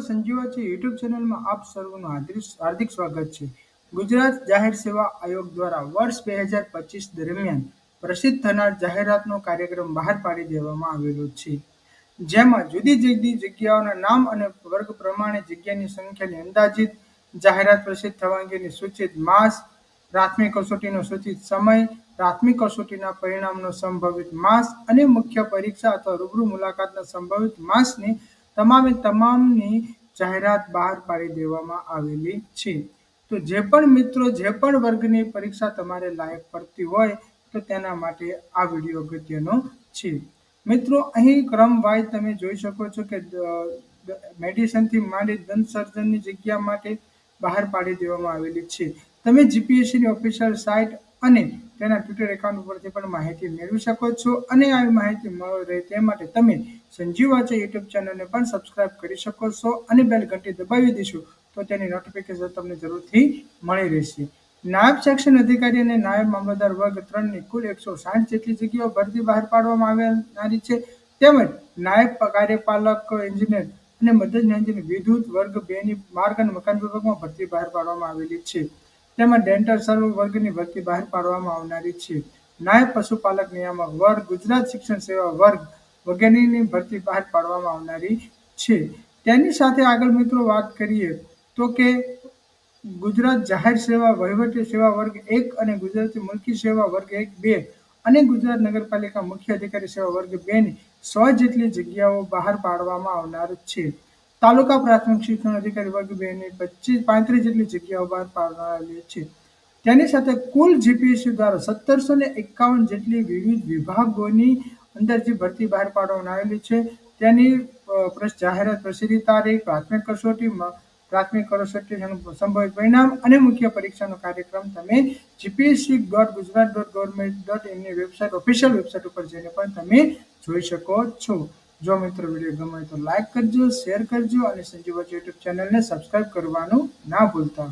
સંજીવા છે યુટ્યુબ ચેનલમાં આપ સર્વનું હાર્દિક સ્વાગત છે। ગુજરાત જાહેર સેવા આયોગ દ્વારા વર્ષ 2025 દરમિયાન પ્રસિદ્ધ થનાર જાહેરાતનો કાર્યક્રમ બહાર પાડી દેવામાં આવેલો છે, જેમાં જુદી જુદી જગ્યાઓના નામ અને વર્ગ પ્રમાણે જગ્યાની સંખ્યાની અંદાજિત, જાહેરાત પ્રસિદ્ધ થવા અંગેની સૂચિત માસ, પ્રાથમિક કસોટીનો સૂચિત સમય, પ્રાથમિક કસોટીના પરિણામનો સંભવિત માસ અને મુખ્ય પરીક્ષા અથવા રૂબરૂ મુલાકાતના સંભવિત માસની તમામની જાહેરાત બહાર પાડી દેવામાં આવેલી છે। તો જે પણ મિત્રો જે પણ વર્ગની પરીક્ષા તમારે લાયક પડતી હોય તો તેના માટે આ વિડીયો અગત્યનો છે। મિત્રો અહીં ક્રમવાઇઝ તમે જોઈ શકો છો કે મેડિસિનથી માંડી દંત સર્જનની જગ્યા માટે બહાર પાડી દેવામાં આવેલી છે। તમે જીપીએસસીની ઓફિશિયલ સાઇટ અને તેના ટ્વિટર એકાઉન્ટ ઉપરથી પણ માહિતી મેળવી શકો છો અને આવી માહિતી મળી રહે તે માટે તમે સંજીવા છે યુટ્યુબ ચેનલને પણ સબસ્ક્રાઇબ કરી શકો છો અને બેલ ઘંટી દબાવી દેશો તો તેની નોટિફિકેશન તમને જરૂરથી મળી રહેશે। નાયબ સેક્શન અધિકારી અને નાયબ મામલતદાર વર્ગ 3ની કુલ 160 જેટલી જગ્યાઓ ભરતી બહાર પાડવામાં આવનારી છે, તેમજ નાયબ કાર્યપાલક એન્જિનિયર અને મદદની એન્જિનિયર વિદ્યુત વર્ગ 2ની માર્ગ અને મકાન વિભાગમાં ભરતી બહાર પાડવામાં આવેલી છે, તેમજ ડેન્ટલ સર્વ વર્ગની ભરતી બહાર પાડવામાં આવનારી છે। નાયબ પશુપાલક નિયામક વર્ગ, ગુજરાત શિક્ષણ સેવા વર્ગ વગેરેની ભરતી બહાર પાડવામાં આવનારી છે। તેની સાથે આગળ મિત્રો વાત કરીએ તો કે ગુજરાત જાહેર સેવા વહીવટી સેવા વર્ગ 1 અને ગુજરાતી મુલકી સેવા વર્ગ 1-2 અને ગુજરાત નગરપાલિકા મુખ્ય અધિકારી સેવા વર્ગ 2ની 100 જેટલી જગ્યાઓ બહાર પાડવામાં આવનાર છે। તાલુકા પ્રાથમિક શિક્ષણ અધિકારી વર્ગ 2ની 35 જેટલી જગ્યાઓ બહાર પાડવામાં છે। તેની સાથે કુલ જીપીએસસી દ્વારા 1751 જેટલી વિવિધ વિભાગોની અંદર જે ભરતી બહાર પાડવામાં આવેલી છે તેની જાહેરાત પ્રસિદ્ધિ તારીખ, પ્રાથમિક કસોટીનું સંભવિત પરિણામ અને મુખ્ય પરીક્ષાનો કાર્યક્રમ તમે gpsc.gujarat.government.in વેબસાઇટ ઓફિશિયલ વેબસાઇટ ઉપર જઈને પણ તમે જોઈ શકો છો। જો મિત્રો વિડીયો ગમે તો લાઈક કરજો, શેર કરજો અને સંજીવા યુટ્યુબ ચેનલને સબસ્ક્રાઇબ કરવાનું ના ભૂલતા।